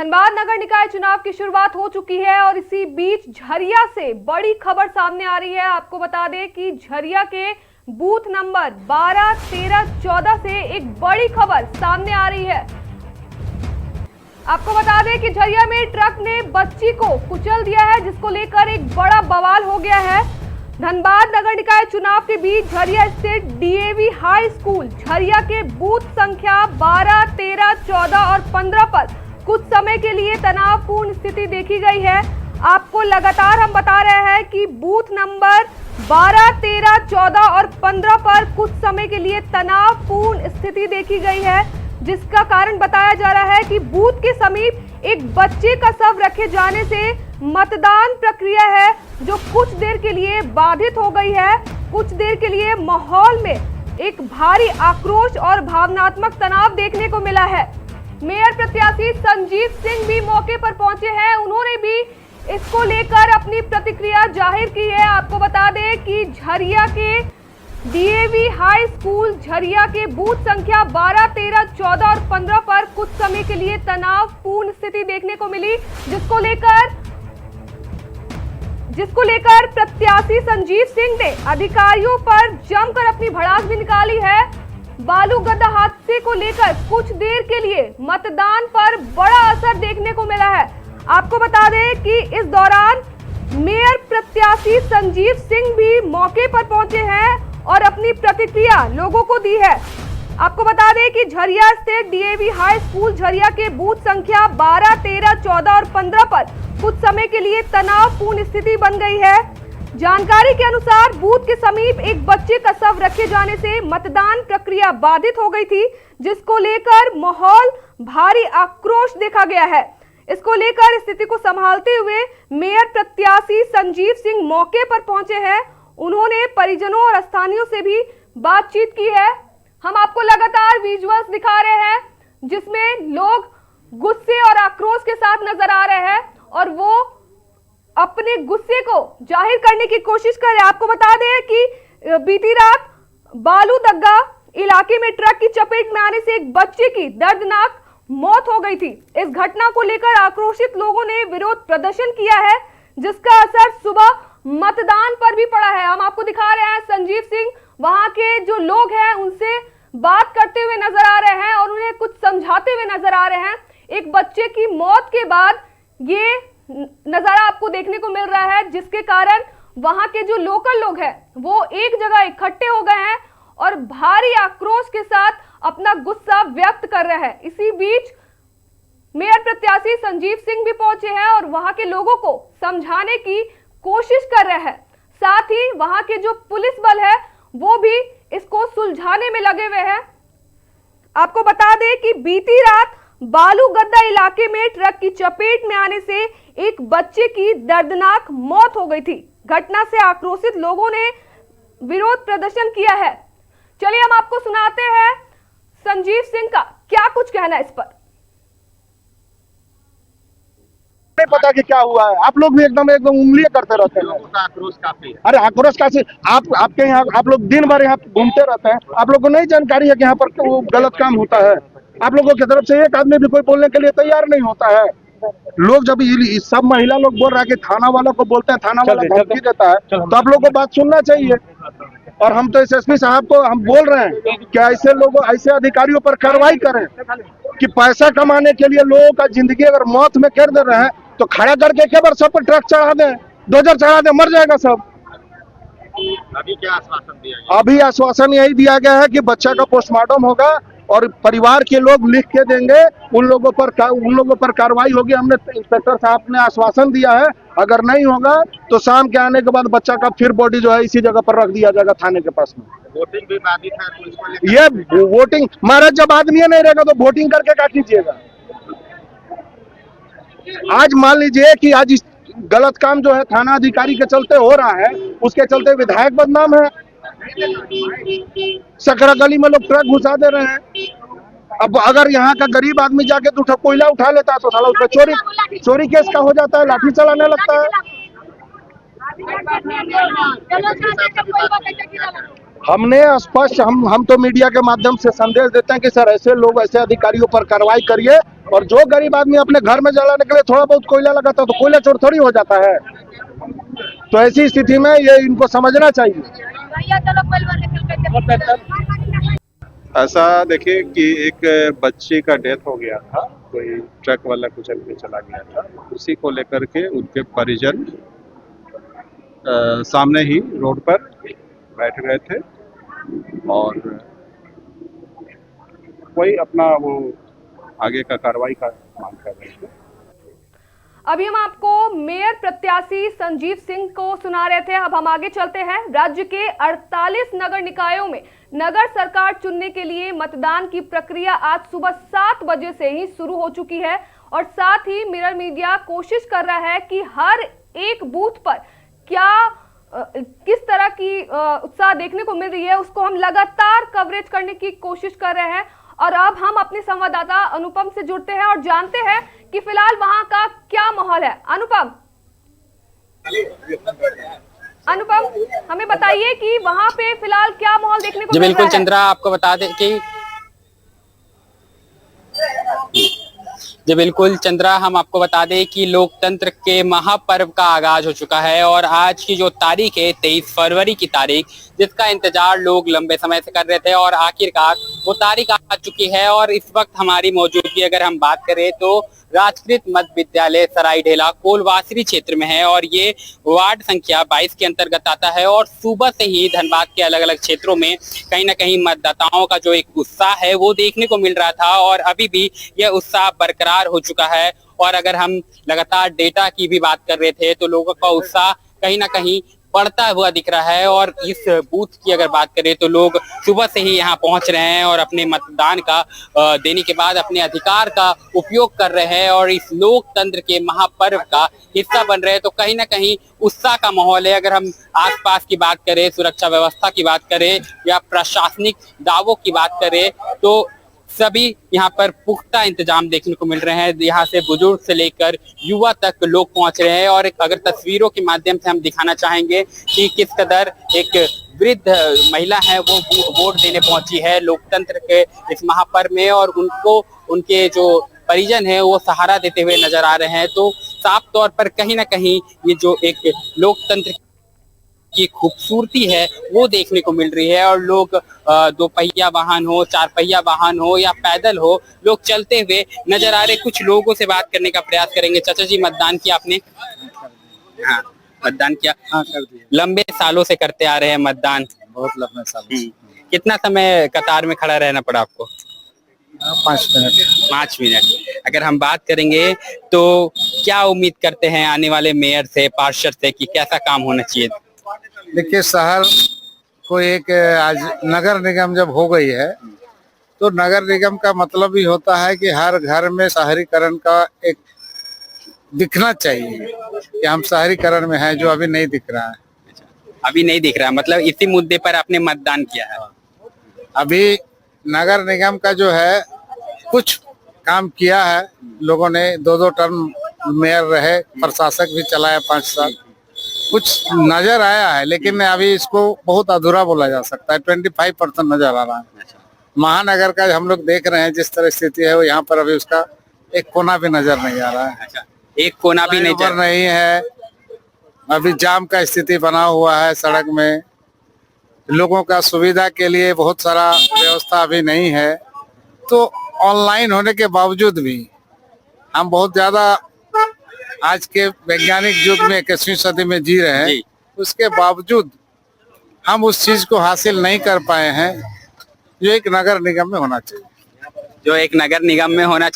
धनबाद नगर निकाय चुनाव की शुरुआत हो चुकी है और इसी बीच झरिया से बड़ी खबर सामने आ रही है। आपको बता दें कि झरिया के बूथ नंबर 12, 13, 14 से एक बड़ी खबर सामने आ रही है। आपको बता दें कि झरिया में ट्रक ने बच्ची को कुचल दिया है, जिसको लेकर एक बड़ा बवाल हो गया है। धनबाद नगर निकाय चुनाव के बीच झरिया स्थित डीएवी हाई स्कूल झरिया के बूथ संख्या 12, 13, 14 और 15 पर कुछ समय के लिए तनावपूर्ण स्थिति देखी गई है। आपको लगातार हम बता रहे हैं कि बूथ नंबर 12, 13, 14 और 15 पर कुछ समय के लिए तनावपूर्ण स्थिति देखी गई है, जिसका कारण बताया जा रहा है कि बूथ के समीप एक बच्चे का शव रखे जाने से मतदान प्रक्रिया है जो कुछ देर के लिए बाधित हो गई है। कुछ देर के लिए माहौल में एक भारी आक्रोश और भावनात्मक तनाव देखने को मिला है। मेयर प्रत्याशी संजीव सिंह भी मौके पर पहुंचे हैं। उन्होंने भी इसको लेकर अपनी प्रतिक्रिया जाहिर की है। आपको बता दें कि झरिया के डीएवी हाई स्कूल झरिया के बूथ संख्या 12, 13, 14 और 15 पर कुछ समय के लिए तनावपूर्ण स्थिति देखने को मिली, जिसको लेकर प्रत्याशी संजीव सिंह ने अधिकारियों पर जमकर अपनी भड़ास भी निकाली है। बालू गड्ढा हादसे को लेकर कुछ देर के लिए मतदान पर बड़ा असर देखने को मिला है। आपको बता दें कि इस दौरान मेयर प्रत्याशी संजीव सिंह भी मौके पर पहुंचे हैं और अपनी प्रतिक्रिया लोगों को दी है। आपको बता दें कि झरिया स्थित डीएवी हाई स्कूल झरिया के बूथ संख्या 12, 13, 14 और 15 पर कुछ समय के लिए तनावपूर्ण स्थिति बन गई है। जानकारी के अनुसार बूथ के समीप एक बच्चे का शव रखे जाने से मतदान प्रक्रिया बाधित हो गई थी, जिसको लेकर माहौल भारी आक्रोश देखा गया है। इसको लेकर स्थिति को संभालते हुए मेयर प्रत्याशी संजीव सिंह मौके पर पहुंचे हैं। उन्होंने परिजनों और स्थानीयों से भी बातचीत की है। हम आपको लगातार विजुअल्स दिखा रहे हैं जिसमें लोग गुस्से और आक्रोश के साथ नजर आ रहे हैं और वो अपने गुस्से को जाहिर करने की कोशिश कर रहे हैं। आपको बता दें कि बीती रात बालूदग्गा इलाके में ट्रक की चपेट में आने से एक बच्चे की दर्दनाक मौत हो गई थी। इस घटना को लेकर आक्रोशित लोगों ने विरोध प्रदर्शन किया है, जिसका असर सुबह मतदान पर भी पड़ा है। हम आपको दिखा रहे हैं संजीव सिंह वहां के जो लोग हैं उनसे बात करते हुए नजर आ रहे हैं और उन्हें कुछ समझाते हुए नजर आ रहे हैं। एक बच्चे की मौत के बाद ये नजारा आपको देखने को मिल रहा है, जिसके कारण वहां के जो लोकल लोग हैं वो एक जगह इकट्ठे हो गए हैं और भारी आक्रोश के साथ अपना गुस्सा व्यक्त कर रहे हैं। इसी बीच मेयर प्रत्याशी संजीव सिंह भी पहुंचे हैं और वहां के लोगों को समझाने की कोशिश कर रहे हैं। साथ ही वहां के जो पुलिस बल है वो भी इसको सुलझाने में लगे हुए हैं। आपको बता दें कि बीती रात बालूगड्ढा इलाके में ट्रक की चपेट में आने से एक बच्चे की दर्दनाक मौत हो गई थी। घटना से आक्रोशित लोगों ने विरोध प्रदर्शन किया है। चलिए हम आपको सुनाते हैं संजीव सिंह का क्या कुछ कहना है इस पर। नहीं पता कि क्या हुआ है। आप लोग भी एकदम उंगलियां करते रहते हैं। लोगों का आक्रोश काफी है। अरे आक्रोश काफी, आपके यहाँ आप लोग दिन भर यहाँ घूमते रहते हैं। आप लोग को नहीं जानकारी है कि यहाँ पर वो गलत काम होता है। आप लोगों की तरफ से एक आदमी भी कोई बोलने के लिए तैयार नहीं होता है। लोग जब सब महिला लोग बोल रहा है कि थाना वालों को बोलते हैं, थाना वाला धमकी देता है, तो आप लोगों को बात सुनना चाहिए। और हम तो एसएसपी साहब को हम बोल रहे हैं कि ऐसे लोगों ऐसे अधिकारियों पर कार्रवाई करें कि पैसा कमाने के लिए लोगों का जिंदगी अगर मौत में कर दे रहे हैं तो खड़ा करके के बार सब पर ट्रक चढ़ा दें, डोजर चढ़ा दें, मर जाएगा सब। अभी क्या आश्वासन दिया गया? अभी आश्वासन यही दिया गया है कि बच्चा का पोस्टमार्टम होगा और परिवार के लोग लिख के देंगे, उन लोगों पर कार्रवाई होगी। हमने इंस्पेक्टर साहब ने आश्वासन दिया है, अगर नहीं होगा तो शाम के आने के बाद बच्चा का फिर बॉडी जो है इसी जगह पर रख दिया जाएगा थाने के पास में। वोटिंग भी बाधित है पुलिस को लेकर। ये वोटिंग महाराज जब आदमी नहीं रहेगा तो वोटिंग करके क्या कीजिएगा। आज मान लीजिए कि आज इस गलत काम जो है थाना अधिकारी के चलते हो रहा है, उसके चलते विधायक बदनाम है। सकरा गली में लोग ट्रक घुसा दे रहे हैं। अब अगर यहाँ का गरीब आदमी जाके तो कोयला उठा लेता है तो साला उसका चोरी केस का हो जाता है, लाठी चलाने लगता है। हमने स्पष्ट हम तो मीडिया के माध्यम से संदेश देते हैं कि सर ऐसे लोग ऐसे अधिकारियों पर कार्रवाई करिए, और जो गरीब आदमी अपने घर में जलाने के लिए थोड़ा बहुत कोयला लगाता है तो कोयला चोर थोड़ी हो जाता है। तो ऐसी स्थिति में ये इनको समझना चाहिए। ऐसा देखिए कि एक बच्चे का डेथ हो गया था, कोई ट्रक वाला कुचल के चला गया था, उसी को लेकर के उनके परिजन सामने ही रोड पर बैठ गए थे और वही अपना वो आगे का कार्रवाई का मांग कर रहे थे। अभी हम आपको मेयर प्रत्याशी संजीव सिंह को सुना रहे थे। अब हम आगे चलते हैं। राज्य के 48 नगर निकायों में नगर सरकार चुनने के लिए मतदान की प्रक्रिया आज सुबह 7 बजे से ही शुरू हो चुकी है और साथ ही मिरर मीडिया कोशिश कर रहा है कि हर एक बूथ पर किस तरह की उत्साह देखने को मिल रही है उसको हम लगातार कवरेज करने की कोशिश कर रहे हैं। और अब हम अपने संवाददाता अनुपम से जुड़ते हैं और जानते हैं कि फिलहाल वहां का क्या माहौल है। अनुपम हमें बताइए कि वहां पे फिलहाल क्या माहौल देखने को मिल रहा है। बिल्कुल चंद्रा, आपको बता दें कि बिल्कुल चंद्रा, हम आपको बता दें कि लोकतंत्र के महापर्व का आगाज हो चुका है और आज की जो तारीख है 23 फरवरी की तारीख, जिसका इंतजार लोग लंबे समय से कर रहे थे और आखिरकार वो तारीख आ चुकी है। और इस वक्त हमारी मौजूदगी अगर हम बात करें तो राजकृत मध्य विद्यालय सरायढेला कोलवासरी क्षेत्र में है और ये वार्ड संख्या 22 के अंतर्गत आता है। और सुबह से ही धनबाद के अलग अलग क्षेत्रों में कहीं ना कहीं मतदाताओं का जो एक उत्साह है वो देखने को मिल रहा था और अभी भी यह उत्साह बरकरार हो चुका है। और अगर हम लगातार डेटा की भी बात कर रहे थे तो लोगों का उत्साह कहीं ना कहीं बढ़ता हुआ दिख रहा है। और इस बूथ की अगर बात करें तो लोग सुबह से ही यहाँ पहुंच रहे हैं और अपने मतदान का देने के बाद अपने अधिकार का उपयोग कर रहे हैं और इस लोकतंत्र के महापर्व का हिस्सा बन रहे हैं। तो कहीं ना कहीं उत्साह का माहौल है। अगर हम आसपास की बात करें, सुरक्षा व्यवस्था की बात करें या प्रशासनिक दावों की बात करें तो सभी यहाँ पर पुख्ता इंतजाम देखने को मिल रहे हैं। यहाँ से बुजुर्ग से लेकर युवा तक लोग पहुंच रहे हैं और अगर तस्वीरों के माध्यम से हम दिखाना चाहेंगे कि किस कदर एक वृद्ध महिला है वो वोट देने पहुंची है लोकतंत्र के इस महापर्व में और उनको उनके जो परिजन है वो सहारा देते हुए नजर आ रहे हैं। तो साफ तौर पर कहीं ना कहीं ये जो एक लोकतंत्र की खूबसूरती है वो देखने को मिल रही है। और लोग 2 पहिया वाहन हो, 4 पहिया वाहन हो या पैदल हो, लोग चलते हुए नजर आ रहे। कुछ लोगों से बात करने का प्रयास करेंगे। चाचा जी, मतदान किया आपने? हाँ, मतदान किया। हाँ, कर दिया। लंबे सालों से करते आ रहे हैं मतदान? बहुत लंबे साल। कितना समय कतार में खड़ा रहना पड़ा आपको? 5 मिनट। 5 मिनट। अगर हम बात करेंगे तो क्या उम्मीद करते हैं आने वाले मेयर से, पार्षद से कि कैसा काम होना चाहिए? देखिए, शहर को एक आज नगर निगम जब हो गई है तो नगर निगम का मतलब ही होता है कि हर घर में शहरीकरण का एक दिखना चाहिए कि हम शहरीकरण में हैं, जो अभी नहीं दिख रहा है। अभी नहीं दिख रहा, मतलब इसी मुद्दे पर आपने मतदान किया है? अभी नगर निगम का जो है कुछ काम किया है, लोगों ने 2-2 टर्म मेयर रहे, प्रशासक भी चलाया 5 साल, कुछ नजर आया है लेकिन अभी इसको बहुत अधूरा बोला जा सकता है। 25% नजर आ रहा है। महानगर का हम लोग देख रहे हैं जिस तरह स्थिति है वो यहाँ पर अभी उसका एक कोना भी नजर नहीं आ रहा है। एक कोना भी नहीं है। अभी जाम का स्थिति बना हुआ है, सड़क में लोगों का सुविधा के लिए बहुत सारा व्यवस्था अभी नहीं है। तो ऑनलाइन होने के बावजूद भी हम बहुत ज्यादा आज के वैज्ञानिक युग में 21वीं सदी में जी रहे हैं, उसके बावजूद हम उस चीज को हासिल नहीं कर पाए हैं जो एक नगर निगम में होना चाहिए।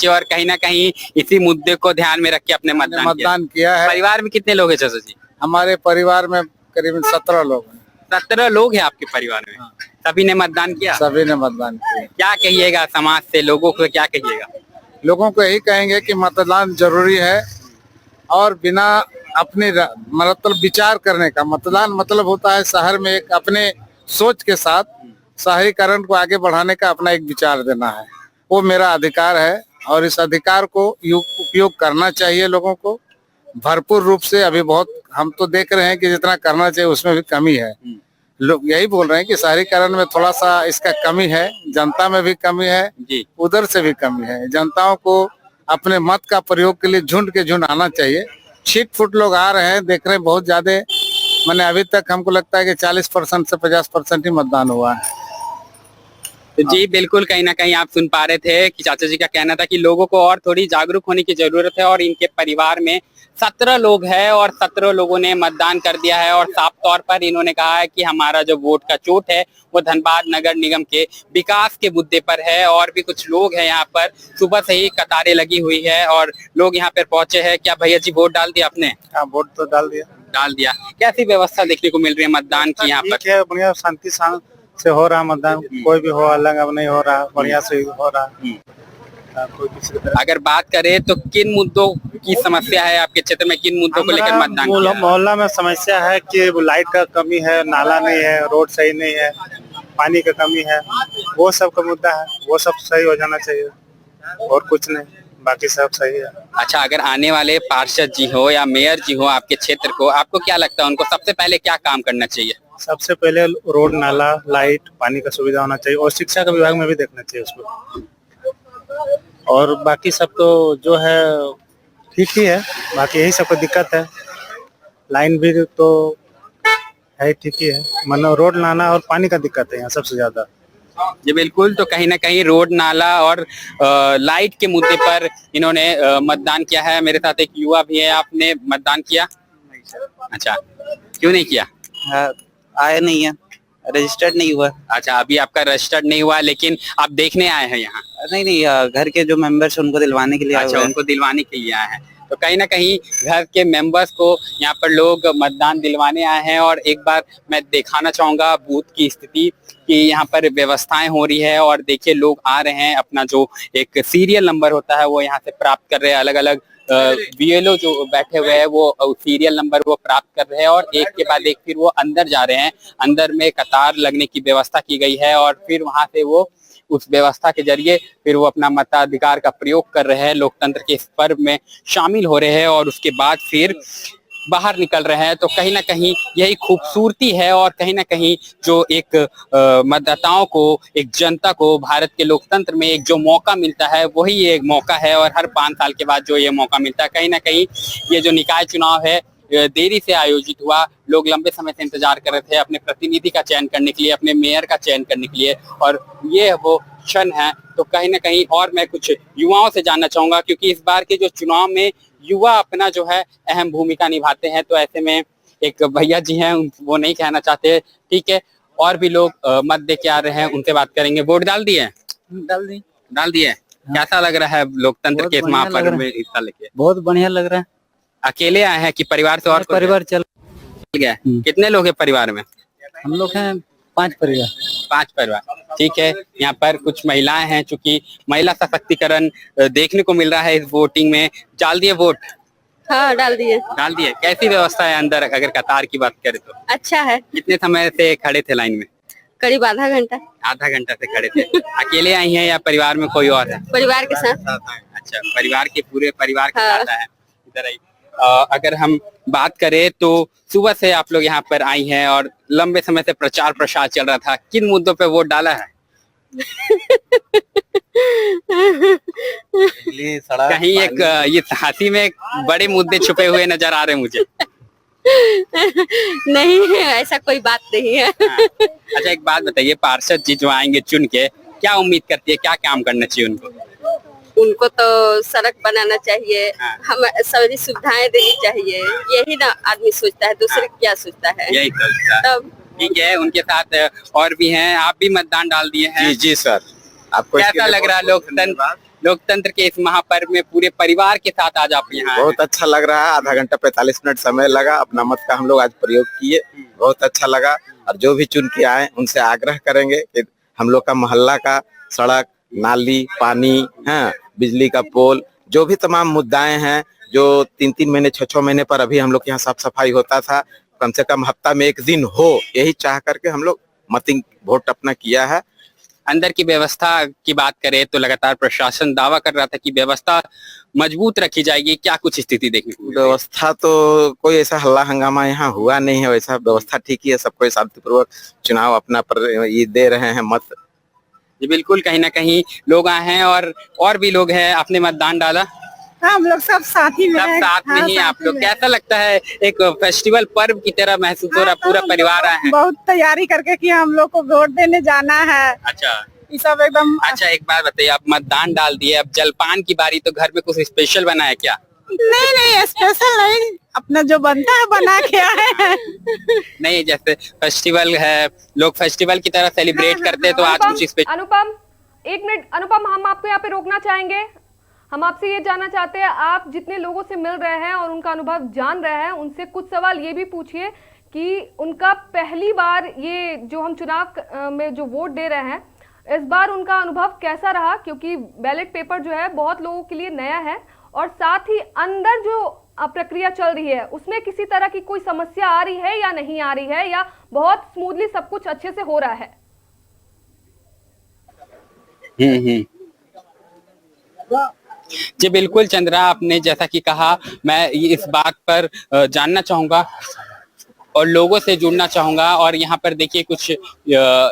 और कहीं ना कहीं इसी मुद्दे को ध्यान में रख के अपने मतदान किया है। परिवार में कितने लोग हैं चाचा जी? हमारे परिवार में करीबन 17 लोग हैं। 17 लोग हैं आपके परिवार में? हाँ। सभी ने मतदान किया? सभी ने मतदान किया। क्या कहिएगा समाज से, लोगों को क्या कहिएगा? लोगों को यही कहेंगे कि मतदान जरूरी है और बिना अपने मतलब विचार करने का, मतदान मतलब होता है शहर में एक अपने सोच के साथ शहरीकरण को आगे बढ़ाने का अपना एक विचार देना है। वो मेरा अधिकार है और इस अधिकार को उपयोग करना चाहिए लोगों को भरपूर रूप से। अभी बहुत हम तो देख रहे हैं कि जितना करना चाहिए उसमें भी कमी है। लोग यही बोल रहे हैं कि शहरीकरण में थोड़ा सा इसका कमी है, जनता में भी कमी है, जी उधर से भी कमी है। जनताओं को अपने मत का प्रयोग के लिए झुंड के झुंड आना चाहिए। छिट फुट लोग आ रहे हैं, देख रहे हैं बहुत ज्यादा। मैंने अभी तक हमको लगता है कि 40% से 50% ही मतदान हुआ है। तो जी बिल्कुल, कहीं ना कहीं आप सुन पा रहे थे कि चाचा जी का कहना था कि लोगों को और थोड़ी जागरूक होने की जरूरत है और इनके परिवार में 17 लोग हैं और 17 लोगों ने मतदान कर दिया है और साफ तौर पर इन्होंने कहा है कि हमारा जो वोट का चोट है वो धनबाद नगर निगम के विकास के मुद्दे पर है। और भी कुछ लोग हैं यहाँ पर, सुबह से ही कतारें लगी हुई है और लोग यहाँ पर पहुंचे हैं। क्या भैया जी वोट डाल दिया आपने? हाँ, वोट तो डाल दिया। कैसी व्यवस्था देखने को मिल रही है मतदान की यहाँ पर? ठीक है, बढ़िया शांति से हो रहा मतदान। कोई भी हो अलग अब नहीं हो रहा, बढ़िया से हो रहा। कोई किसी तरह अगर बात करें तो किन मुद्दों की समस्या है आपके क्षेत्र में, किन मुद्दों को लेकर मतदान किया है? मोहल्ला में समस्या है कि लाइट का कमी है, नाला नहीं है, रोड सही नहीं है, पानी का कमी है, वो सब का मुद्दा है। वो सब सही हो जाना चाहिए और कुछ नहीं, बाकी सब सही है। अच्छा, अगर आने वाले पार्षद जी हो या मेयर जी हो आपके क्षेत्र को, आपको क्या लगता है उनको सबसे पहले क्या काम करना चाहिए? सबसे पहले रोड, नाला, लाइट, पानी का सुविधा होना चाहिए और शिक्षा के विभाग में भी देखना चाहिए उसको। और बाकी सब तो जो है ठीक ही है, बाकी यही सब को दिक्कत है। लाइन भी तो है ठीक ही है, मतलब रोड, नाला और पानी का दिक्कत है यहाँ सबसे ज्यादा। जी बिल्कुल, तो कहीं ना कहीं रोड, नाला और लाइट के मुद्दे पर इन्होंने मतदान किया है। मेरे साथ एक युवा भी है, आपने मतदान किया? अच्छा, क्यों नहीं किया? आया नहीं है, रजिस्टर्ड नहीं हुआ। अच्छा, अभी आपका रजिस्टर्ड नहीं हुआ, लेकिन आप देखने आए हैं यहाँ? नहीं, घर के जो मेंबर्स उनको दिलवाने के लिए। अच्छा, उनको दिलवाने के लिए आए हैं। तो कहीं ना कहीं घर के मेंबर्स को यहाँ पर लोग मतदान दिलवाने आए हैं। और एक बार मैं दिखाना चाहूंगा बूथ की स्थिति कि यहाँ पर व्यवस्थाएं हो रही है और देखिए लोग आ रहे हैं, अपना जो एक सीरियल नंबर होता है वो यहाँ से प्राप्त कर रहे हैं। अलग अलग बीएलओ जो बैठे हुए हैं वो सीरियल नंबर वो प्राप्त कर रहे हैं और एक के बाद एक फिर वो अंदर जा रहे हैं। अंदर में कतार लगने की व्यवस्था की गई है और फिर वहां से वो उस व्यवस्था के जरिए फिर वो अपना मताधिकार का प्रयोग कर रहे हैं, लोकतंत्र के इस पर्व में शामिल हो रहे हैं और उसके बाद फिर बाहर निकल रहे हैं। तो कहीं ना कहीं यही खूबसूरती है और कहीं ना कहीं जो एक मतदाताओं को, एक जनता को भारत के लोकतंत्र में एक जो मौका मिलता है वही एक मौका है। और हर 5 साल के बाद जो ये मौका मिलता है, कहीं ना कहीं ये जो निकाय चुनाव है देरी से आयोजित हुआ। लोग लंबे समय से इंतजार कर रहे थे अपने प्रतिनिधि का चयन करने के लिए, अपने मेयर का चयन करने के लिए और ये वो क्षण है। तो कहीं ना कहीं और मैं कुछ युवाओं से जानना चाहूंगा क्योंकि इस बार के जो चुनाव में युवा अपना जो है अहम भूमिका निभाते हैं। तो ऐसे में एक भैया जी हैं, वो नहीं कहना चाहते, ठीक है, और भी लोग मत दे के आ रहे हैं, उनसे बात करेंगे। वोट डाल दिए? डाल दिए। कैसा लग रहा है लोकतंत्र के इस महापर्व में हिस्सा लेके? बहुत बढ़िया लग रहा है। अकेले आए हैं कि परिवार से? और परिवार चल गया। कितने लोग हैं परिवार में? हम लोग हैं 5 परिवार। 5 परिवार, ठीक है। यहाँ पर कुछ महिलाएं हैं, चूंकि महिला सशक्तिकरण देखने को मिल रहा है इस वोटिंग में। डाल दिए वोट? हाँ, डाल दिए। डाल दिए। कैसी व्यवस्था है अंदर अगर कतार की बात करें तो? अच्छा है। कितने समय से खड़े थे लाइन में? करीब आधा घंटा। आधा घंटा से खड़े थे। अकेले आई हैं या परिवार में कोई और है? परिवार के साथ। अच्छा, परिवार के पूरे परिवार के साथ आए हैं। इधर आई। अगर हम बात करें तो सुबह से आप लोग यहाँ पर आई हैं और लंबे समय से प्रचार प्रसार चल रहा था, किन मुद्दों पे वोट डाला है? कहीं एक ये हंसी में बड़े मुद्दे छुपे हुए नजर आ रहे हैं मुझे। नहीं, ऐसा कोई बात नहीं है। अच्छा, एक बात बताइए, पार्षद जी जो आएंगे चुन के, क्या उम्मीद करती है, क्या काम करना चाहिए उनको? उनको तो सड़क बनाना चाहिए, हम सारी सुविधाएं देनी चाहिए, यही ना आदमी सोचता है, दूसरे क्या सोचता है? यही सोचता है। तब ठीक है, उनके साथ और भी हैं। आप भी मतदान डाल दिए हैं? जी सर। आपको कैसा लग रहा है लोकतंत्र के इस महापर्व में पूरे परिवार के साथ आज आप यहाँ? बहुत अच्छा लग रहा है। आधा घंटा 45 मिनट समय लगा, अपना मत का हम लोग आज प्रयोग किए, बहुत अच्छा लगा। और जो भी चुन के आए उनसे आग्रह करेंगे कि हम लोग का मोहल्ला का सड़क, नाली, पानी, हाँ, बिजली का पोल, जो भी तमाम मुद्दाएं हैं जो 3-3 महीने 6-6 महीने पर अभी हम लोग यहाँ साफ सफाई होता था, कम से कम हफ्ता में 1 दिन हो, यही चाह करके हम लोग मतिंग वोट अपना किया है। अंदर की व्यवस्था की बात करें तो लगातार प्रशासन दावा कर रहा था कि व्यवस्था मजबूत रखी जाएगी, क्या कुछ स्थिति देखने को मिली? व्यवस्था तो कोई ऐसा हल्ला हंगामा यहाँ हुआ नहीं है, वैसा व्यवस्था ठीक ही है, सबको शांतिपूर्वक चुनाव अपना पर ये दे रहे हैं मत। जी बिल्कुल, कहीं ना कहीं लोग आए हैं और भी लोग हैं। आपने मतदान डाला? हाँ, हम लोग सब साथ ही में सब हैं। साथ में हाँ, ही साथ आप लोग, में। कैसा लगता है? एक फेस्टिवल पर्व की तरह महसूस हो रहा है, पूरा हम परिवार लोग आए हैं। बहुत तैयारी करके कि हम लोग को वोट देने जाना है, अच्छा ये सब एकदम। अच्छा, एक बात बताइए, आप मतदान डाल दिए, अब जलपान की बारी, तो घर में कुछ स्पेशल बना है क्या? नहीं नहीं, स्पेशल नहीं, अपना जो बनता है बना के आए हैं। नहीं, जैसे फेस्टिवल है, लोग फेस्टिवल की तरह सेलिब्रेट करते हैं, तो आज कुछ स्पेशल। अनुपम, एक मिनट अनुपम, हम आपको यहाँ पे रोकना चाहेंगे। हम आपसे ये जानना चाहते हैं, आप जितने लोगों से मिल रहे हैं और उनका अनुभव जान रहे हैं, उनसे कुछ सवाल ये भी पूछिए कि उनका पहली बार ये जो हम चुनाव में जो वोट दे रहे हैं, इस बार उनका अनुभव कैसा रहा, क्योंकि बैलेट पेपर जो है बहुत लोगों के लिए नया है, और साथ ही अंदर जो प्रक्रिया चल रही है उसमें किसी तरह की कोई समस्या आ रही है या नहीं आ रही है, या बहुत स्मूथली सब कुछ अच्छे से हो रहा है? जी बिल्कुल चंद्रा, आपने जैसा कि कहा, मैं इस बात पर जानना चाहूंगा और लोगों से जुड़ना चाहूंगा, और यहाँ पर देखिए कुछ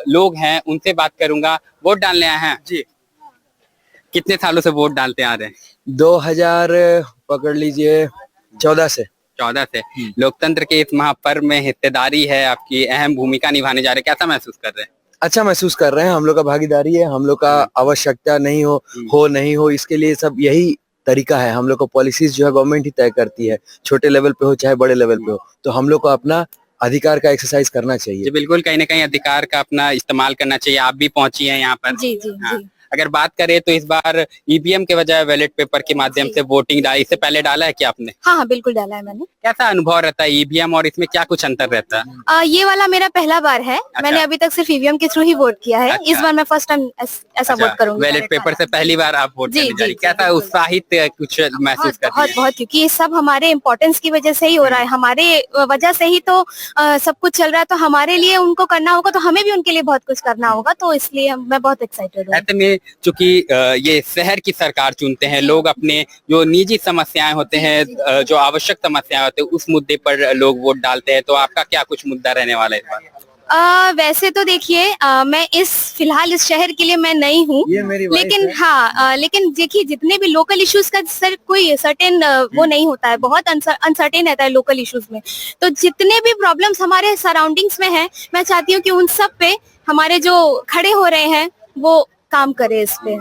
लोग हैं, उनसे बात करूंगा। वोट डालने आए हैं जी? कितने सालों से वोट डालते आ रहे हैं? 2000 पकड़ लीजिए 14 से। 14 से। लोकतंत्र के इस महापर्व में हिस्सेदारी है आपकी, अहम भूमिका निभाने जा रहे हैं, कैसा महसूस कर रहे हैं? अच्छा महसूस कर रहे हैं, हम लोग का भागीदारी है, हम लोग का आवश्यकता नहीं हो नहीं हो, इसके लिए सब यही तरीका है। हम लोग को पॉलिसीज जो है गवर्नमेंट ही तय करती है, छोटे लेवल पे हो चाहे बड़े लेवल पे हो, तो हम लोग को अपना अधिकार का एक्सरसाइज करना चाहिए। जी बिल्कुल, कहीं ना कहीं अधिकार का अपना इस्तेमाल करना चाहिए। आप भी पहुंची हैं यहाँ पर। जी जी हाँ। जी। अगर बात करें तो इस बार ईवीएम के बजाय बैलेट पेपर के माध्यम से वोटिंग डाली, इससे पहले डाला है क्या आपने? हाँ हाँ, बिल्कुल डाला है मैंने। कैसा अनुभव रहता है ईवीएम और इसमें, क्या कुछ अंतर रहता है? ये वाला मेरा पहला बार है। मैंने अभी तक सिर्फ ईवीएम के थ्रू ही वोट किया है। अच्छा। इस बार मैं फर्स्ट टाइम ऐसा वोट करूंगी। बैलेट पेपर से पहली बार आप वोट जी, करने जा रही, जी, कैसा जी, उत्साहित कुछ महसूस करती बहुत है? बहुत, क्योंकि ये सब हमारे इम्पोर्टेंस की वजह से ही हो रहा है, हमारे वजह से ही तो सब कुछ चल रहा है, तो हमारे लिए उनको करना होगा, तो हमें भी उनके लिए बहुत कुछ करना होगा, तो इसलिए मैं बहुत एक्साइटेड हूँ। ऐसे में चूंकि ये शहर की सरकार चुनते हैं, लोग अपने जो निजी समस्याएं होते हैं, जो आवश्यक समस्याएं होते हैं, उस मुद्दे पर लोग वोट डालते हैं, तो आपका क्या कुछ मुद्दा रहने वाला है इस बार? वैसे तो देखिए, मैं फिलहाल इस शहर के लिए मैं नई हूँ, लेकिन हाँ, लेकिन देखिए जितने भी लोकल इश्यूज का सर कोई सर्टेन वो नहीं होता है, बहुत अनसर्टेन रहता है लोकल इश्यूज में, तो जितने भी प्रॉब्लम्स हमारे सराउंडिंग्स में हैं, मैं चाहती हूँ कि उन सब पे हमारे जो खड़े हो रहे हैं वो काम करे इस पे।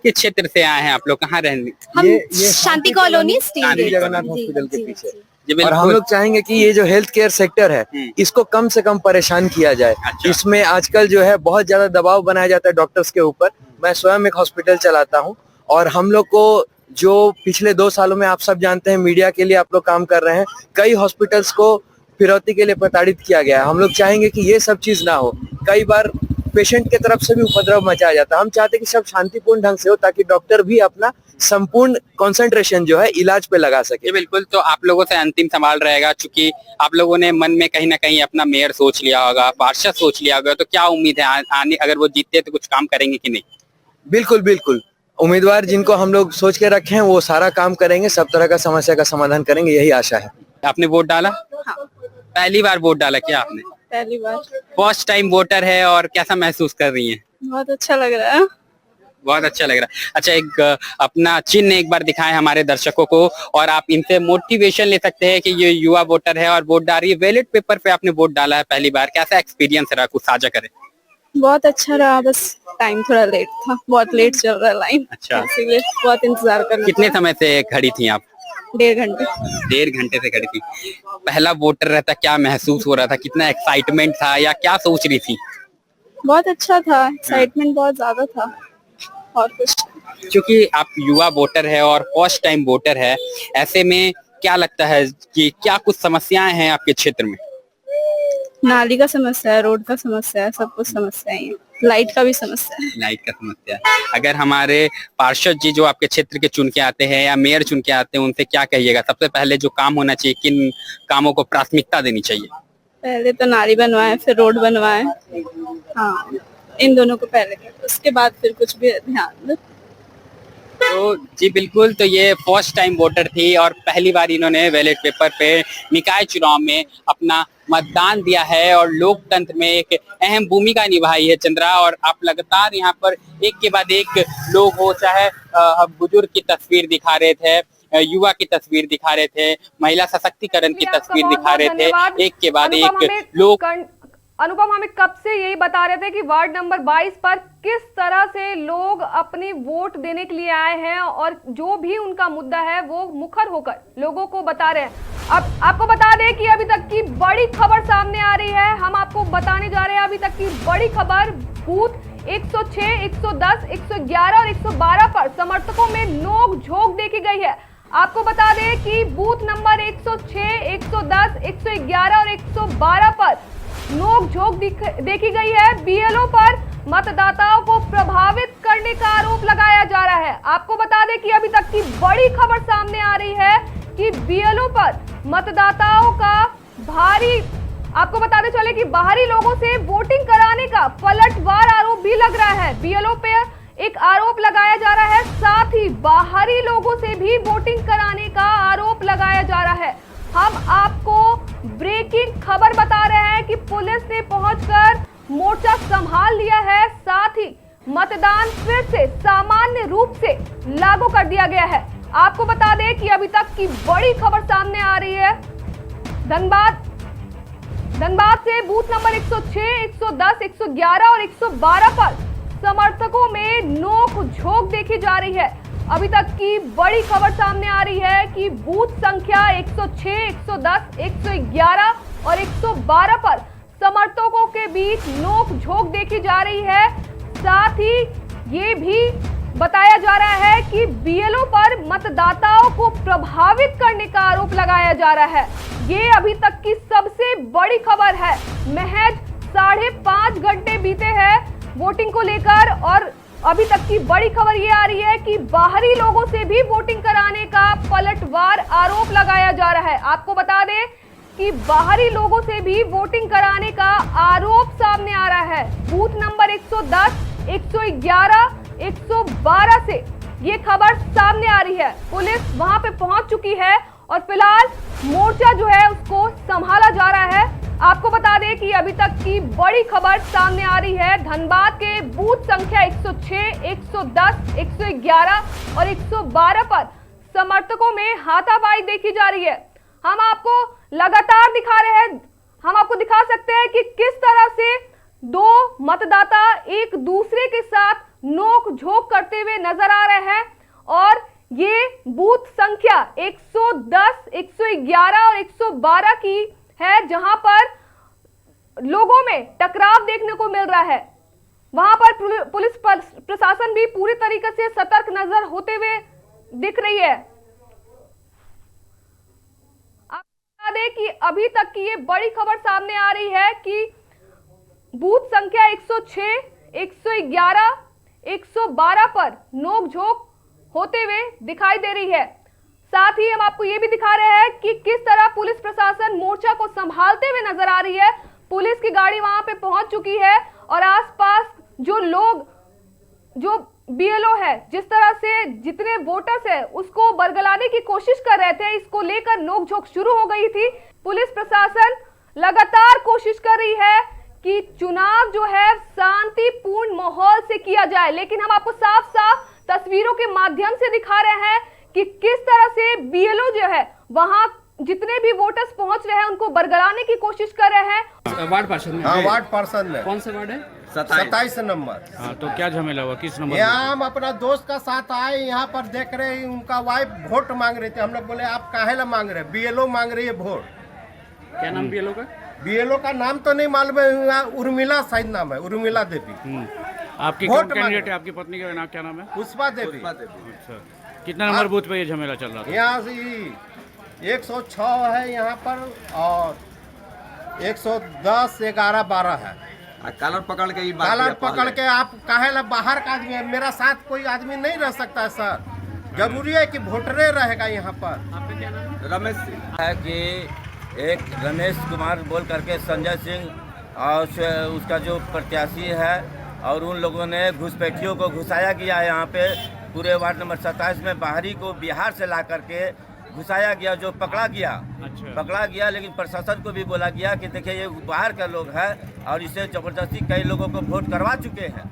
किस क्षेत्र से आए हैं आप लोग, कहाँ रहने? हम शांति colony steel gate. Jagannath ji, hospital के जी, पीछे। जी और हम बिल्कुल। लोग चाहेंगे कि ये जो हेल्थ केयर सेक्टर है, इसको कम से कम परेशान किया जाए। अच्छा। इसमें आजकल जो है बहुत ज्यादा दबाव बनाया जाता है डॉक्टर्स के ऊपर। मैं स्वयं एक हॉस्पिटल चलाता हूँ, और हम लोग को जो पिछले 2 सालों में, आप सब जानते हैं, मीडिया के लिए आप लोग काम कर रहे हैं, कई हॉस्पिटल्स को फिरौती के लिए प्रताड़ित किया गया है। हम लोग चाहेंगे कि ये सब चीज ना हो। कई बार पेशेंट के तरफ से भी उपद्रव मचाया जाता है। हम चाहते हैं कि सब शांतिपूर्ण ढंग से हो, ताकि डॉक्टर भी अपना संपूर्ण कंसंट्रेशन जो है इलाज पे लगा सके। जी बिल्कुल, तो आप लोगों से अंतिम सवाल रहेगा, चूंकि आप लोगों ने मन में कहीं ना कहीं अपना मेयर सोच लिया होगा, पार्षद सोच लिया होगा, तो क्या उम्मीद है आने, अगर वो जीतते तो कुछ काम करेंगे कि नहीं? बिल्कुल बिल्कुल, उम्मीदवार जिनको हम लोग सोच के रखे हैं वो सारा काम करेंगे, सब तरह का समस्या का समाधान करेंगे, यही आशा है। आपने वोट डाला? हाँ। पहली बार वोट डाला क्या आपने? पहली बार। फर्स्ट टाइम वोटर है, और कैसा महसूस कर रही हैं? बहुत अच्छा लग रहा है। बहुत अच्छा लग रहा है। अच्छा, एक अपना चिन्ह एक बार दिखाएं हमारे दर्शकों को, और आप इनसे मोटिवेशन ले सकते हैं कि ये युवा वोटर है और वोट डाल रही है। बैलेट पेपर पे आपने वोट डाला है पहली बार, कैसा एक्सपीरियंस रहा, कुछ साझा करें? बहुत अच्छा रहा, बस टाइम थोड़ा लेट था, बहुत लेट चल रहा है लाइन। अच्छा। इसीलिए बहुत इंतजार करना। कितने समय से खड़ी थी आप? 1.5 घंटे। 1.5 घंटे से खड़ी थी। पहला वोटर रहता, क्या महसूस हो रहा था, कितना एक्साइटमेंट था, या क्या सोच रही थी? बहुत अच्छा था, एक्साइटमेंट बहुत ज्यादा था, और कुछ। क्योंकि आप युवा वोटर है और फर्स्ट टाइम वोटर है, ऐसे में क्या लगता है कि क्या कुछ समस्याएं हैं आपके क्षेत्र में? नाली का समस्या है, रोड का समस्या है, सब कुछ समस्या है, लाइट का भी समस्या है। लाइट का समस्या है। अगर हमारे पार्षद जी जो आपके क्षेत्र के चुन के आते हैं, या मेयर चुन के आते हैं, उनसे क्या कहिएगा? सबसे पहले जो काम होना चाहिए, किन कामों को प्राथमिकता देनी चाहिए? पहले तो नाली बनवाए, फिर रोड बनवाए। हाँ, इन दोनों को पहले करो, उसके बाद फिर कुछ भी ध्यान दो। तो जी बिल्कुल, तो ये फर्स्ट टाइम वोटर थी और पहली बार इन्होंने बैलेट पेपर पे निकाय चुनाव में अपना मतदान दिया है और लोकतंत्र में एक अहम भूमिका निभाई है चंद्रा। और आप लगातार यहाँ पर एक के बाद एक लोग हो, चाहे बुजुर्ग की तस्वीर दिखा रहे थे, युवा की तस्वीर दिखा रहे थे, महिला सशक्तिकरण की तस्वीर दिखा रहे थे, एक के बाद एक लोग। अनुपम, हमें कब से यही बता रहे थे कि वार्ड नंबर 22 पर किस तरह से लोग अपनी वोट देने के लिए आए हैं और जो भी उनका मुद्दा है वो मुखर होकर लोगों को बता रहे हैं। अब आपको बता दें कि अभी तक की बड़ी खबर सामने आ रही है। हम आपको बताने जा रहे हैं अभी तक की बड़ी खबर। बूथ 106, 110, 111 और 112 पर समर्थकों में नोक झोंक देखी गई है। आपको बता दें कि बूथ नंबर 106, 110, 111 और 112 पर नोक झोंक देखी गई है। बीएलओ पर मतदाताओं को प्रभावित करने का आरोप लगाया जा रहा है। आपको बता दें कि अभी तक की बड़ी खबर सामने आ रही है कि बीएलओ पर मतदाताओं का आपको बताते चले कि बाहरी लोगों से वोटिंग कराने का पलटवार आरोप भी लग रहा है। बीएलओ पे एक आरोप लगाया जा रहा है, साथ ही बाहरी लोगों से भी वोटिंग कराने का आरोप लगाया जा रहा है। हम आपको ब्रेकिंग खबर बता रहे हैं कि पुलिस ने पहुंचकर मोर्चा संभाल लिया है, साथ ही मतदान फिर से सामान्य रूप से लागू कर दिया गया है। आपको बता दें कि अभी तक की बड़ी खबर सामने आ रही है। धनबाद से बूथ नंबर 106, 110, 111 और 112 पर समर्थकों में नोक झोंक देखी जा रही है। अभी तक की बड़ी खबर सामने आ रही है कि बूथ संख्या 106, 110, 111 और 112 पर समर्थकों के बीच नोक झोंक देखी जा रही है। साथ ही ये भी बताया जा रहा है कि बीएलओ पर मतदाताओं को प्रभावित करने का आरोप लगाया जा रहा है। ये अभी तक की सबसे बड़ी खबर है। महज 5.5 घंटे बीते हैं वोटिंग को लेकर और अभी तक की बड़ी खबर ये आ रही है कि बाहरी लोगों से भी वोटिंग कराने का पलटवार आरोप लगाया जा रहा है। आपको बता दें कि बाहरी लोगों से भी वोटिंग कराने का आरोप सामने आ रहा है। बूथ नंबर 110, 111, 112 से ये खबर सामने आ रही है। पुलिस वहां पे पहुंच चुकी है और फिलहाल मोर्चा जो है उसको संभाला जा रहा है। आपको बता दें कि अभी तक की बड़ी खबर सामने आ रही है। धनबाद के बूथ संख्या 106, 110, 111 और 112 पर समर्थकों में हाथापाई देखी जा रही है। हम आपको लगातार दिखा रहे हैं, हम आपको दिखा सकते हैं कि किस तरह से दो मतदाता एक दूसरे के साथ नोक झोंक करते हुए नजर आ रहे हैं। और ये बूथ संख्या 110, 111 और 112 की है जहां पर लोगों में टकराव देखने को मिल रहा है। वहां पर पुलिस प्रशासन भी पूरी तरीके से सतर्क नजर होते हुए दिख रही है। आप बता दें कि अभी तक की ये बड़ी खबर सामने आ रही है कि बूथ संख्या 106, 111, 112 पर नोकझोंक होते हुए दिखाई दे रही है। साथ ही हम आपको ये भी दिखा रहे हैं कि किस तरह पुलिस प्रशासन मोर्चा को संभालते हुए नजर आ रही है। पुलिस की गाड़ी वहां पे पहुंच चुकी है और आसपास जो लोग, जो बीएलओ है, जिस तरह से जितने वोटर्स है उसको बरगलाने की कोशिश कर रहे थे, इसको लेकर नोकझोंक शुरू हो गई थी। पुलिस प्रशासन लगातार कोशिश कर रही है कि चुनाव जो है शांतिपूर्ण माहौल से किया जाए, लेकिन हम आपको साफ साफ तस्वीरों के माध्यम से दिखा रहे हैं कि किस तरह से बीएलओ जो है वहां जितने भी वोटर्स पहुंच रहे हैं उनको बरगलाने की कोशिश कर रहे हैं। वार्ड पार्षद में? हाँ, वार्ड पार्षद में। कौन सा वार्ड है? 27 नंबर। हाँ, तो क्या झमेला हुआ, किस नंबर? यहाँ हम अपना दोस्त का साथ आए, यहाँ पर देख रहे हैं उनका वाइफ वोट मांग रही थी। हम लोग बोले आप काहे ला मांग रहे? बीएलओ मांग रही है वोट। क्या नाम बीएलओ का? बीएलओ का नाम तो नहीं मालूम है, उर्मिला शायद नाम है, उर्मिला देवी। आपकी कौन कैंडिडेट है? आपकी पत्नी का नाम क्या नाम है? पुष्पा देवी। अच्छा, कितना नंबर बूथ पे ये झमेला चल रहा था? यहाँ से 106 है यहाँ पर और 110, 11, 12 है। कलर पकड़ के कलर पकड़ के आप काहे ला बाहर का आदमी है, मेरा साथ कोई आदमी नहीं रह सकता है सर। जरूरी है कि वोटरे रहेगा यहाँ पर। आपका क्या नाम है? रमेश सिंह है कि एक रमेश कुमार बोल करके संजय सिंह और उसका जो प्रत्याशी है और उन लोगों ने घुसपैठियों को घुसाया गया है। यहाँ पे पूरे वार्ड नंबर 27 में बाहरी को बिहार से ला करके घुसाया गया, जो पकड़ा गया। अच्छा। पकड़ा गया, लेकिन प्रशासन को भी बोला गया कि देखिए ये बाहर का लोग है और इसे जबरदस्ती कई लोगों को वोट करवा चुके हैं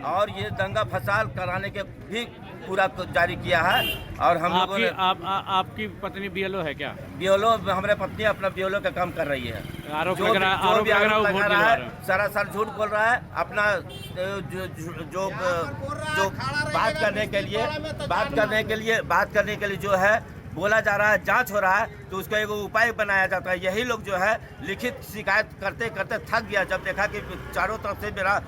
और ये दंगा फसाद कराने के भी पूरा जारी किया है। और हम लोगों ने आपकी पत्नी बीएलओ है क्या? बीएलओ, हमारे पत्नी अपना बीएलओ का काम कर रही है। आरोप जो लग रहा जो भी आरोप है, लगा रहा है सरासर झूठ बोल रहा है। अपना जो बात करने के लिए जो है बोला जा रहा है, जांच हो रहा है, तो उसका एक उपाय बनाया जाता है। यही लोग जो है लिखित शिकायत करते करते थक गया। जब देखा कि चारों तरफ से मेरा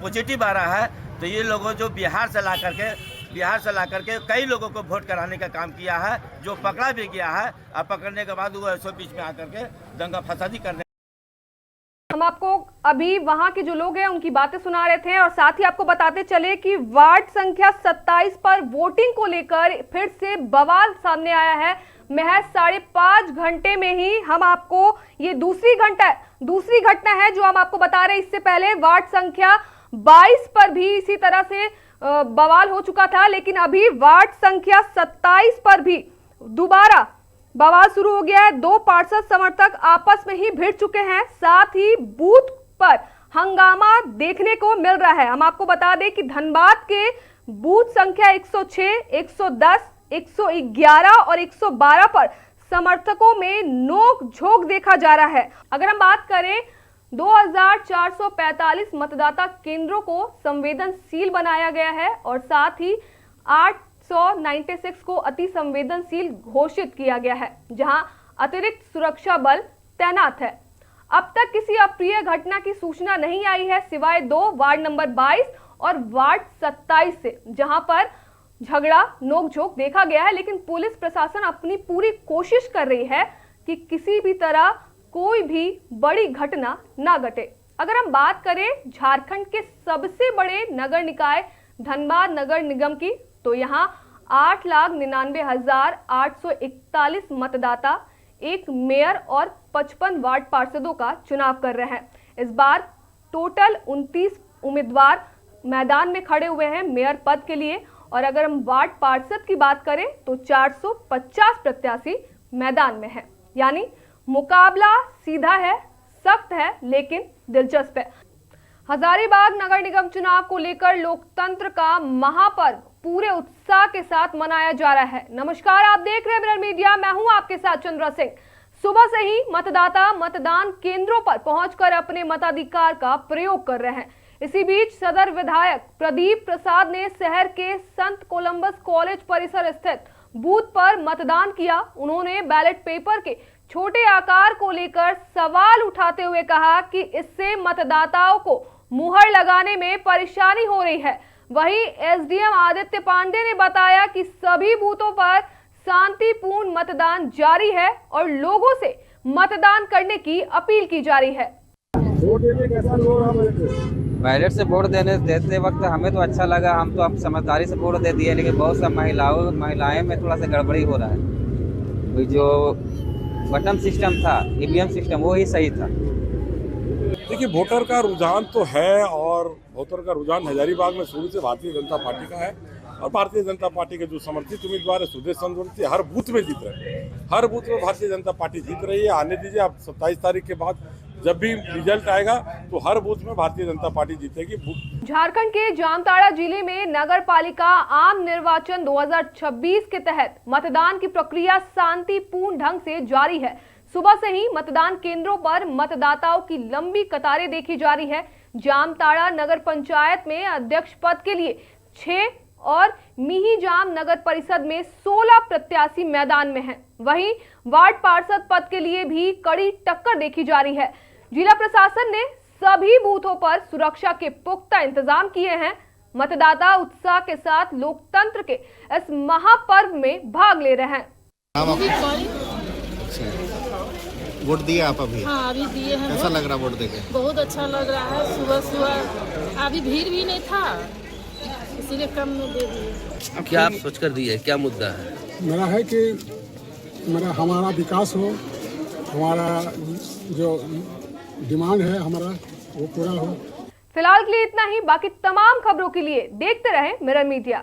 पॉजिटिव आ रहा है, तो ये लोगों जो बिहार से ला करके कई लोगों को वोट कराने का काम किया है, जो पकड़ा भी गया है। और पकड़ने के बाद वो ऐसे बीच में आकर के दंगा फसादी करने। हम आपको अभी वहां के जो लोग हैं उनकी बातें सुना रहे थे और साथ ही आपको बताते चले कि वार्ड संख्या 27 पर वोटिंग को लेकर फिर से बवाल सामने आया है। महज 5.5 घंटे में ही हम आपको ये दूसरी घटना है जो हम आपको बता रहे हैं। इससे पहले वार्ड संख्या 22 पर भी इसी तरह से बवाल हो चुका था, लेकिन अभी वार्ड संख्या 27 पर भी दोबारा बवाल शुरू हो गया है। 2 पार्षद समर्थक आपस में ही भिड़ चुके हैं, साथ ही बूथ पर हंगामा देखने को मिल रहा है। हम आपको बता दें कि धनबाद के बूथ संख्या 106, 110, 111 और 112 पर समर्थकों में नोक झोंक देखा जा रहा है। अगर हम बात करें 2445 मतदाता केंद्रों को संवेदनशील बनाया गया है और साथ ही 896 को अति संवेदनशील घोषित किया गया है, जहां अतिरिक्त सुरक्षा बल तैनात है। अब तक किसी अप्रिय घटना की सूचना नहीं आई है, सिवाय 2 वार्ड नंबर 22 और वार्ड 27 से, जहां पर झगड़ा नोकझोंक देखा गया है। लेकिन पुलिस प्रशासन अपनी पूरी कोशिश कर रही है कि किसी भी तरह कोई भी बड़ी घटना ना घटे। अगर हम बात करें झारखंड के सबसे बड़े नगर निकाय धनबाद नगर निगम की, तो यहां 8,99,841 मतदाता एक मेयर और 55 वार्ड पार्षदों का चुनाव कर रहे हैं। इस बार टोटल 29 उम्मीदवार मैदान में खड़े हुए हैं मेयर पद के लिए, और अगर हम वार्ड पार्षद की बात करें तो 450 प्रत्याशी मैदान में हैं। यानी मुकाबला सीधा है, सख्त है, लेकिन दिलचस्प है। हजारीबाग नगर निगम चुनाव को लेकर लोकतंत्र का महापर्व पूरे उत्साह के साथ मनाया जा रहा है। नमस्कार, आप देख रहे हैं मिरर मीडिया, मैं हूं आपके साथ चंद्रा सिंह। सुबह से ही मतदाता मतदान केंद्रों पर पहुंचकर अपने मताधिकार का प्रयोग कर रहे हैं। इसी बीच सदर विधायक प्रदीप प्रसाद ने शहर के संत कोलंबस कॉलेज परिसर स्थित बूथ पर मतदान किया। उन्होंने बैलेट पेपर के छोटे आकार को लेकर सवाल उठाते हुए कहा कि इससे मतदाताओं को मुहर लगाने में परेशानी हो रही है। वहीं एसडीएम आदित्य पांडे ने बताया कि सभी बूथों पर शांतिपूर्ण मतदान जारी है और लोगों से मतदान करने की अपील की जा रही है। बैलेट से वोट देते वक्त हमें तो अच्छा लगा, हम तो समझदारी से वोट दे दिए, लेकिन बहुत सा महिलाएं में थोड़ा सा गड़बड़ी हो रहा है। जो बटन सिस्टम था, ईवीएम सिस्टम, वो ही सही था। देखिए, वोटर का रुझान तो है और वोटर का रुझान हजारीबाग में शुरू से भारतीय जनता पार्टी का है और भारतीय जनता पार्टी के जो समर्थित उम्मीदवार है सुदेश चंद्रवंशी हर बूथ में जीत रहे हैं। हर बूथ में भारतीय जनता पार्टी जीत रही है। आने दीजिए, आप 27 तारीख के बाद जब भी रिजल्ट आएगा तो हर बूथ में भारतीय जनता पार्टी जीतेगी। झारखंड के जामताड़ा जिले में नगर पालिका आम निर्वाचन 2026 के तहत मतदान की प्रक्रिया शांतिपूर्ण ढंग से जारी है। सुबह से ही मतदान केंद्रों पर मतदाताओं की लंबी कतारें देखी जा रही है। जामताड़ा नगर पंचायत में अध्यक्ष पद के लिए 6 और मिहीजाम नगर परिषद में 16 प्रत्याशी मैदान में हैं। वहीं वार्ड पार्षद पद के लिए भी कड़ी टक्कर देखी जा रही है। जिला प्रशासन ने सभी बूथों पर सुरक्षा के पुख्ता इंतजाम किए हैं। मतदाता उत्साह के साथ लोकतंत्र के इस महापर्व में भाग ले रहे हैं। वोट दिए आप अभी? हाँ, अभी दिए हैं। कैसा लग रहा वोट देके? बहुत अच्छा लग रहा है। सुबह सुबह अभी भीड़ भी नहीं था, इसीलिए कम में दे दिए। क्या आप सोच कर दिए, क्या मुद्दा है? मेरा है कि हमारा विकास हो, हमारा जो डिमांड है हमारा वो पूरा हो। फिलहाल के लिए इतना ही। बाकी तमाम खबरों के लिए देखते रहें मिरर मीडिया।